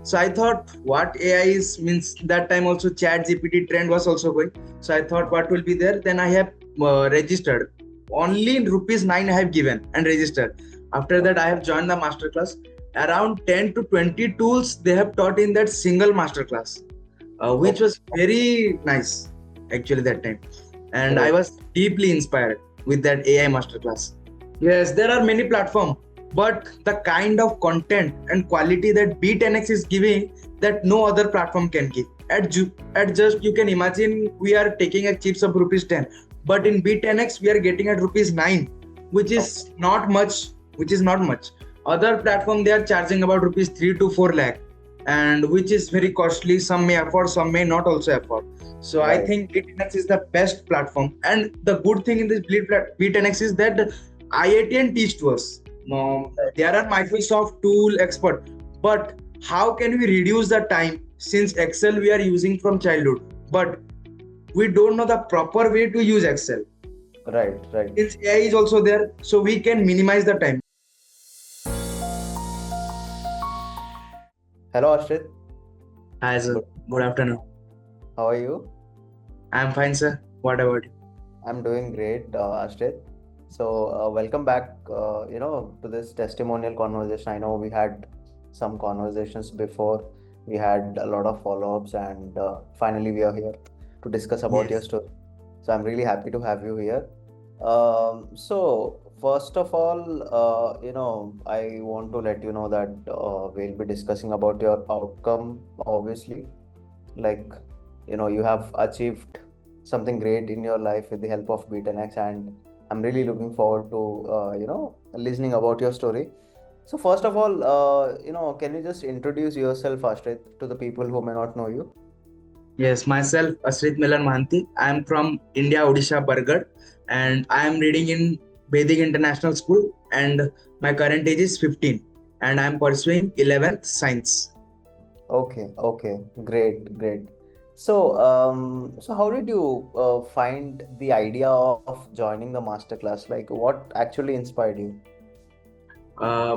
So I thought what AI is means that time also chat GPT trend was also going. So I thought what will be there. Then I have registered. Only rupees 9 I have given and registered. After that I have joined the masterclass. Around 10 to 20 tools they have taught in that single masterclass, which Okay, was very nice actually that time. And I great. was deeply inspired with that AI masterclass. Yes, there are many platforms, but the kind of content and quality that Be10x is giving that no other platform can give. At just you can imagine we are taking a chips of rupees 10, but in Be10x we are getting at rupees 9, which Okay, is not much. Which is not much. Other platform they are charging about rupees 3 to 4 lakh, and which is very costly. Some may afford, some may not also afford. So I right. think Be10x is the best platform. And the good thing in this Be10x is that IITN teach to us. There are Microsoft tool expert, but how can we reduce the time since Excel we are using from childhood, but we don't know the proper way to use Excel. Right, right. Since AI is also there, so we can minimize the time. Hello, Ashit. Hi sir, Good good afternoon. afternoon. How are you? I'm fine sir. What about you? I'm doing great, Ashit. So, welcome back, to this testimonial conversation. I know we had some conversations before. We had a lot of follow-ups, and finally we are here to discuss about your Yes. story. So, I'm really happy to have you here. So first of all, I want to let you know that we'll be discussing about your outcome, obviously. Like, you have achieved something great in your life with the help of B10X, and I'm really looking forward to, listening about your story. So first of all, can you just introduce yourself, Ashrit, to the people who may not know you? Yes, myself, Ashit Milan Manti. I am from India, Odisha, Bargad, and I am reading in Vedic International School. And my current age is 15, and I am pursuing 11th science. Okay, okay, great, great. So, so how did you find the idea of joining the masterclass? Like, what actually inspired you?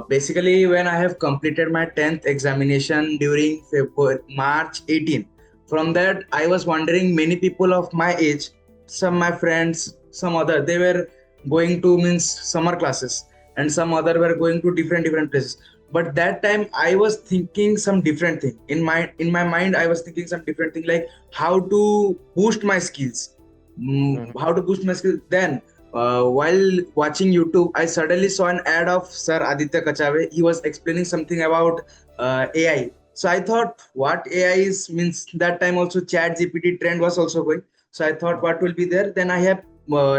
Basically, when I have completed my 10th examination during February, March 18, from that I was wondering many people of my age, some my friends, some other, they were going to means summer classes, and some other were going to different places. But that time I was thinking some different thing. In my mind, I was thinking some different thing like how to boost my skills. Mhm. How to boost my skills. Then while watching YouTube, I suddenly saw an ad of Sir Aditya Kachave. He was explaining something about AI. So I thought what AI is means that time also chat GPT trend was also going. So I thought what will be there. Then I have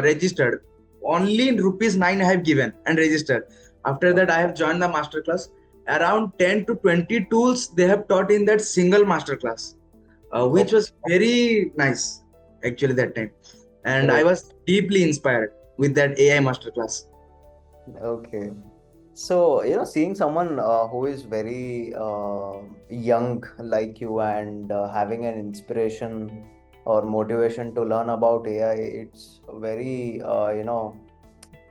registered. Only rupees 9 I have given and registered. After that I have joined the masterclass. Around 10 to 20 tools they have taught in that single masterclass, which Okay, was very nice actually that time. And I great. was deeply inspired with that AI masterclass. Okay. So, seeing someone who is very young like you and having an inspiration or motivation to learn about AI, it's very,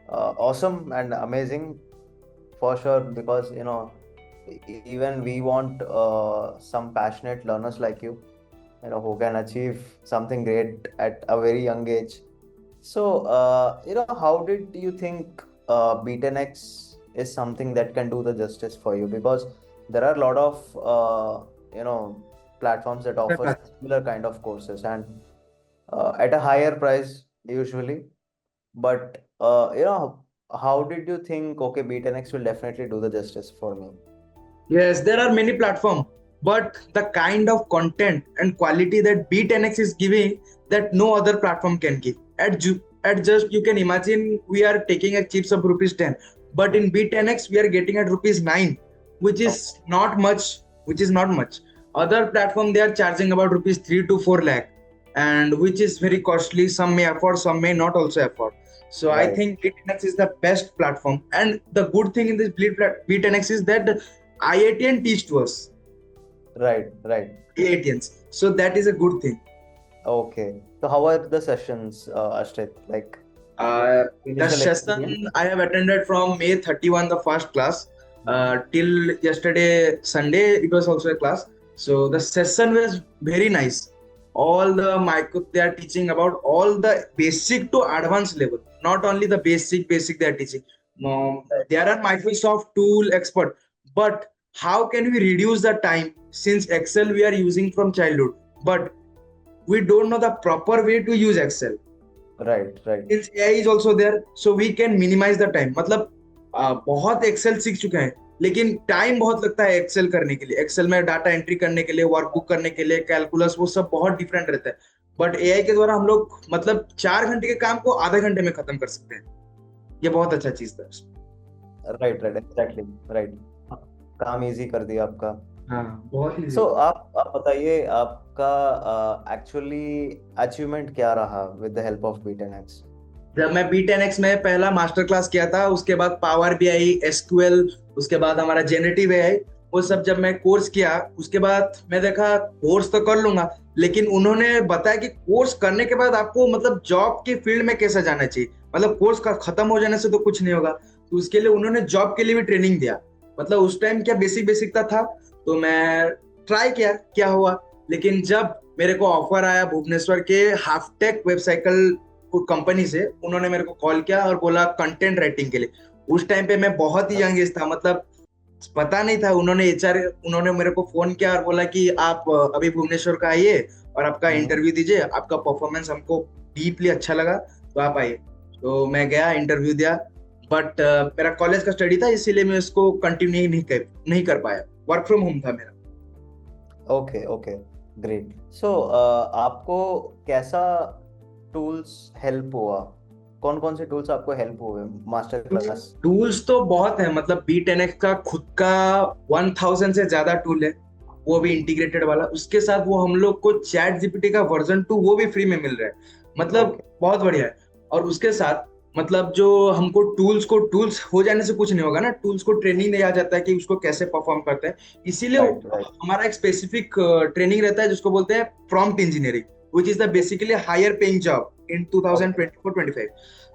awesome and amazing for sure, because even we want some passionate learners like you, who can achieve something great at a very young age. So how did you think B10X is something that can do the justice for you? Because there are a lot of platforms that offer similar kind of courses, and at a higher price usually. But how did you think, okay, B10X will definitely do the justice for me? Yes, there are many platforms, but the kind of content and quality that B10x is giving that no other platform can give. At just you can imagine we are taking a chips of rupees 10, but in B10x we are getting at rupees 9, which Oh, is not much. Which is not much. Other platform they are charging about rupees 3 to 4 lakh, and which is very costly. Some may afford, some may not also afford. So I right, think B10x is the best platform. And the good thing in this B10x is that IITN teach to us. right, right. IITNs. So that is a good thing. Okay. So how are the sessions, Ashrit? Like Uh, the initial experience? session I have attended from May 31, the first class. till yesterday Sunday it was also a class. So the session was very nice. All the micro they are teaching about all the basic to advanced level, not only the basic they are teaching. There are Microsoft tool expert, but how can we reduce the time, since Excel we are using from childhood, but we don't know the proper way to use Excel. Right, right. Since AI is also there, so we can minimize the time. मतलब बहुत Excel सीख चुके हैं, लेकिन time बहुत लगता है Excel करने के लिए, एक्सेल में डाटा एंट्री करने के लिए, वर्कबुक करने के लिए, कैलकुलस, वो सब बहुत डिफरेंट रहता है। बट एआई के द्वारा हम लोग मतलब 4 घंटे के काम को आधे घंटे में खत्म कर सकते हैं। ये बहुत अच्छा चीज था। Right, right, exactly, right. काम इजी कर दिया आपका। हाँ, बहुत ही। सो आप बताइए, आपका एक्चुअली अचीवमेंट क्या रहा with the help of B10x? जब मैं B10x में पहला मास्टर क्लास किया था, उसके बाद पावर बीआई, एसक्यूएल, उसके बाद हमारा जेनेटिव एआई, वो सब जब मैं कोर्स किया, उसके बाद मैं देखा कोर्स तो कर लूंगा, लेकिन उन्होंने बताया कि कोर्स करने के बाद आपको मतलब जॉब की फील्ड में कैसे जाना चाहिए। मतलब कोर्स का खत्म हो जाने से तो कुछ नहीं होगा, तो उसके लिए उन्होंने जॉब के लिए भी ट्रेनिंग दिया। मतलब उस टाइम क्या बेसिक था, तो मैं ट्राई किया, क्या हुआ। लेकिन जब मेरे को ऑफर आया भुवनेश्वर के हाफटेक वेबसाइकल कंपनी से, उन्होंने मेरे को कॉल किया और बोला कंटेंट राइटिंग के लिए। उस टाइम पे मैं बहुत ही यंग एज था, मतलब पता नहीं था। उन्होंने मेरे को फोन किया और बोला कि आप अभी भुवनेश्वर का आइए और आपका इंटरव्यू दीजिए, आपका परफॉर्मेंस हमको डीपली अच्छा लगा, तो आप आइए। तो मैं गया, इंटरव्यू दिया, बट मेरा कॉलेज का स्टडी था, इसीलिए मैं इसको कंटिन्यू नहीं कर पाया। वर्क फ्रॉम होम था मेरा। Okay, okay, great. सो आपको कैसा टूल्स हेल्प हुआ? कौन कौन से टूल्स आपको हेल्प हुए मास्टर क्लास? टूल्स तो बहुत है, मतलब B10x का खुद का 1000 से ज्यादा टूल है, वो भी इंटीग्रेटेड वाला। उसके साथ वो हम लोग को चैट जीपीटी का वर्जन 2 वो भी फ्री में मिल रहा है, मतलब Okay. बहुत बढ़िया है। और उसके साथ मतलब जो हमको टूल्स हो जाने से कुछ नहीं होगा ना, टूल्स को ट्रेनिंग दिया जाता है कि उसको कैसे परफॉर्म करते हैं। इसीलिए राइट, राइट। हमारा एक स्पेसिफिक ट्रेनिंग रहता है जिसको बोलते हैं prompt engineering, which is the basically higher paying job in 2024-25।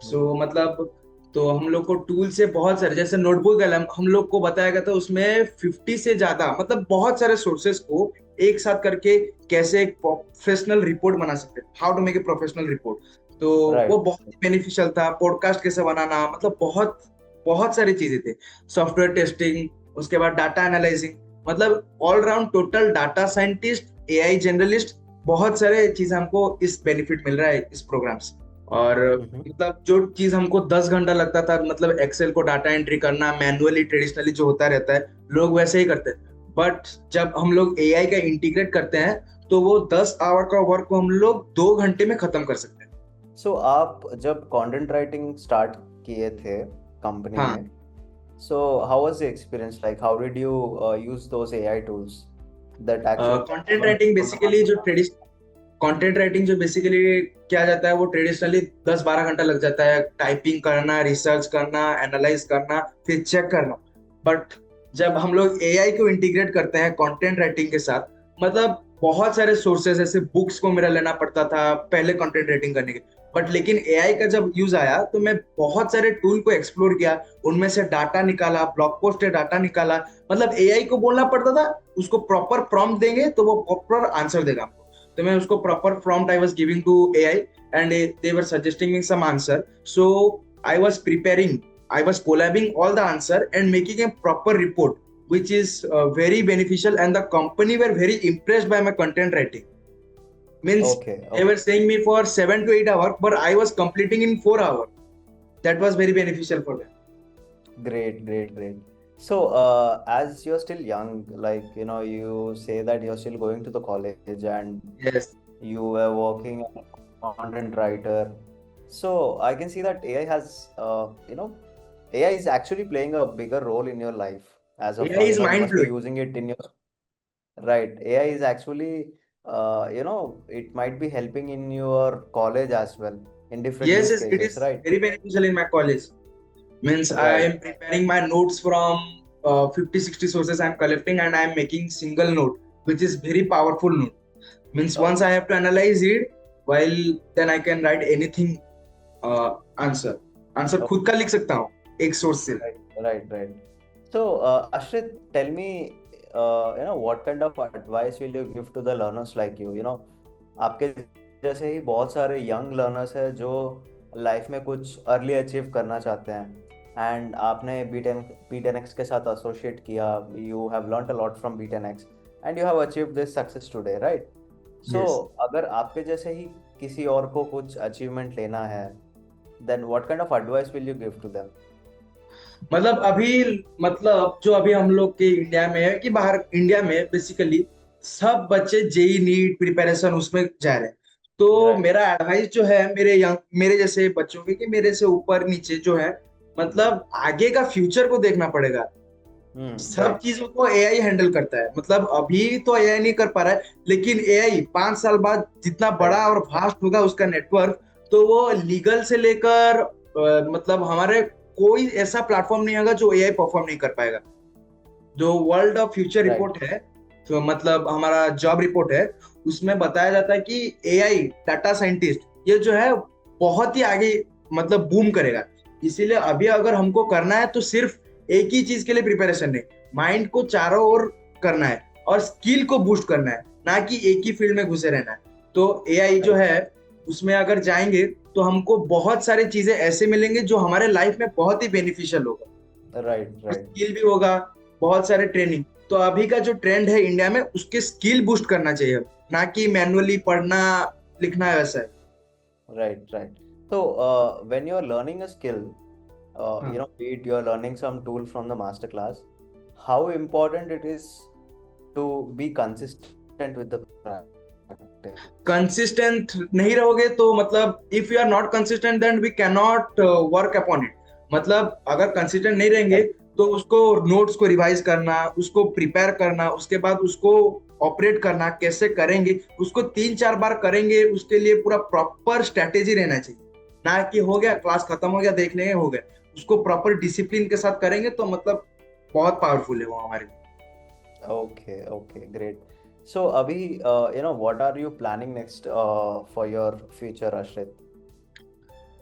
So मतलब तो हम लोग को टूल से बहुत सारे, जैसे नोटबुक एलएम हम लोग को बताया गया था, उसमें 50 से ज्यादा मतलब बहुत सारे सोर्सेस को एक साथ करके कैसे एक प्रोफेशनल रिपोर्ट बना सकते हैं, how to make a professional report. तो वो राइट, बहुत बेनिफिशियल था। पॉडकास्ट कैसे बनाना, मतलब बहुत बहुत सारी चीजें थे। सॉफ्टवेयर टेस्टिंग, उसके बाद डाटा एनालाइजिंग, मतलब all round total data scientist, AI generalist, बहुत सारे चीज हमको इस बेनिफिट मिल रहा है इस प्रोग्राम से। और मतलब जो चीज हमको 10 घंटा लगता था, मतलब एक्सेल को डाटा एंट्री करना मैनुअली ट्रेडिशनली जो होता रहता है, लोग वैसे ही करते हैं। बट जब हम लोग एआई का इंटीग्रेट करते हैं, तो वो 10 आवर का वर्क को हम लोग 2 घंटे में खत्म कर सकते हैं। सो आप जब कंटेंट राइटिंग स्टार्ट किए थे कंपनी हाँ, में, so how was the experience? Like how did you use those AI tools that content actually? Writing basically जो कंटेंट राइटिंग जो बेसिकली क्या जाता है, वो ट्रेडिशनली 10-12 घंटा लग जाता है, टाइपिंग करना, रिसर्च करना, एनालाइज करना, फिर चेक करना। बट जब हम लोग एआई को इंटीग्रेट करते हैं कंटेंट राइटिंग के साथ, मतलब बहुत सारे सोर्सेस, ऐसे बुक्स को मेरा लेना पड़ता था पहले कंटेंट राइटिंग करने के। बट लेकिन एआई का जब यूज आया, तो मैं बहुत सारे टूल को एक्सप्लोर किया, उनमें से डाटा निकाला, ब्लॉग पोस्ट से डाटा निकाला। मतलब एआई को बोलना पड़ता था, उसको प्रॉपर प्रॉम्प्ट देंगे तो वो प्रॉपर आंसर देगा हमको। तो मैं उसको proper prompt I was giving to AI, and they were suggesting me some answer. So I was preparing, I was collabing all the answer and making a proper report, which is very beneficial, and the company were very impressed by my content writing. Means Okay, they were saying me for 7 to 8 hours, but I was completing in 4 hours. That was very beneficial for them. great, great, great. So, as you're still young, like, you say that you're still going to the college and Yes. you were working as a content writer. So, I can see that AI has, AI is actually playing a bigger role in your life as of AI now. is You mind must be blowing. using it in your, right. AI is actually, it might be helping in your college as well in different Yes, use yes, it cases, is right? very beneficial in my college. Means I Right. am preparing my notes from 50-60 sources I am collecting, and I am making single note, which is very powerful note. Means once I have to analyze it, while then I can write anything, answer Oh, खुद का लिख सकता हूँ एक source से। right, right, right. So, Ashrit, tell me, what kind of advice will you give to the learners like you? आपके जैसे ही बहुत सारे यंग लर्नर्स हैं जो लाइफ में कुछ अर्ली अचीव करना चाहते हैं एंड आपने बी टेन एक्स के साथ एसोसिएट किया you have learn a lot from B ten X and you have achieve this success today right so Yes. अगर आपके जैसे ही किसी और को कुछ अचीवमेंट लेना है then what kind of advice will you give to them मतलब अभी मतलब जो अभी हम लोग के इंडिया में है कि बाहर इंडिया में बेसिकली सब बच्चे जेई नीट प्रिपरेशन उसमें जा रहे हैं। तो राइट मेरा एडवाइस जो है मेरे जैसे बच्चों के कि मेरे से ऊपर नीचे जो है मतलब आगे का फ्यूचर को देखना पड़ेगा। सब राइट चीजों को एआई हैंडल करता है, मतलब अभी तो एआई नहीं कर पा रहा है, लेकिन एआई 5 साल बाद जितना बड़ा राइट और फास्ट होगा उसका नेटवर्क, तो वो लीगल से लेकर मतलब हमारे कोई ऐसा प्लेटफॉर्म नहीं होगा जो एआई परफॉर्म नहीं कर पाएगा। जो world of future right report है, तो मतलब हमारा जॉब रिपोर्ट है, उसमें बताया जाता है कि एआई डाटा साइंटिस्ट ये जो है बहुत ही आगे मतलब बूम करेगा। इसीलिए अभी अगर हमको करना है तो सिर्फ एक ही चीज के लिए प्रिपरेशन नहीं, माइंड को चारों ओर करना है और स्किल को बूस्ट करना है, ना कि एक ही फील्ड में घुसे रहना है। तो एआई जो राइट है उसमें अगर जाएंगे तो हमको बहुत सारी चीजें ऐसे मिलेंगे जो हमारे लाइफ में बहुत ही बेनिफिशियल होगा, राइट राइट स्किल भी होगा, बहुत सारे ट्रेनिंग। तो अभी का जो ट्रेंड है इंडिया में उसके स्किल बूस्ट करना चाहिए, ना कि मैनुअली पढ़ना लिखना है वैसा है। Right, right. So, when you're learning a skill, हाँ, be it you're learning some tool from the master class, how important it is to be consistent with the practice. Consistent नहीं रहोगे तो मतलब if you are not consistent then we can not work upon it. मतलब अगर consistent नहीं रहेंगे Correct, तो उसको नोट्स को रिवाइज करना, उसको प्रिपेयर करना, उसके बाद उसको ऑपरेट करना कैसे करेंगे, उसको 3-4 बार करेंगे, उसके लिए पूरा प्रॉपर स्ट्रेटेजी रहना चाहिए। ना कि हो गया क्लास खत्म हो गया देख लेंगे हो गया, उसको प्रॉपर डिसिप्लिन के साथ करेंगे तो मतलब बहुत पावरफुल है वो हमारे लिए। okay, okay, great. So, Abhi, what are you planning next for your future, Ashrit?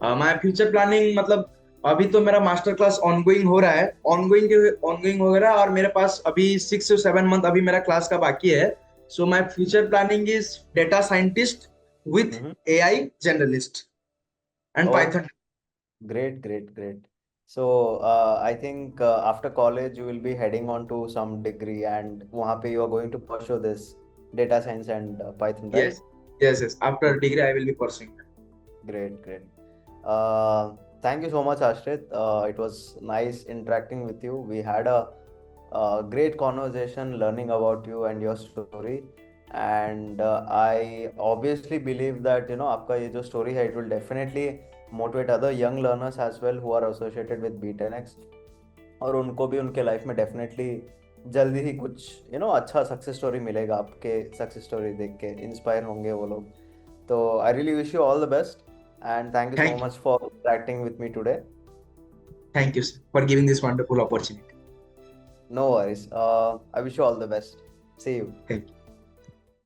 My future planning मतलब अभी तो मेरा मास्टर क्लास ऑनगोइंग हो रहा है, ऑनगोइंग हो रहा है और मेरे पास अभी 6 से 7 मंथ अभी मेरा क्लास का बाकी है। So my future planning is data scientist with Mm-hmm. AI generalist and Okay. Python. Great, great, great. So, I think after college you will be heading on to some degree, and वहाँ पे you are going to pursue this data science and Python, right? Yes, yes, after degree I will be pursuing. Great, great. Thank you so much, Ashrit. It was nice interacting with you. We had a great conversation learning about you and your story. And I obviously believe that आपका ये जो story है, it will definitely motivate other young learners as well who are associated with B10x. और उनको भी उनके life में definitely जल्दी ही कुछ अच्छा सक्सेस स्टोरी मिलेगा, आपके सक्सेस स्टोरी देख के इंस्पायर होंगे वो लोग. तो I really wish you all the best and thank you so thank you, much for interacting with me today. Thank you for giving this wonderful opportunity. No worries. I wish you all the best. See you. Thank you.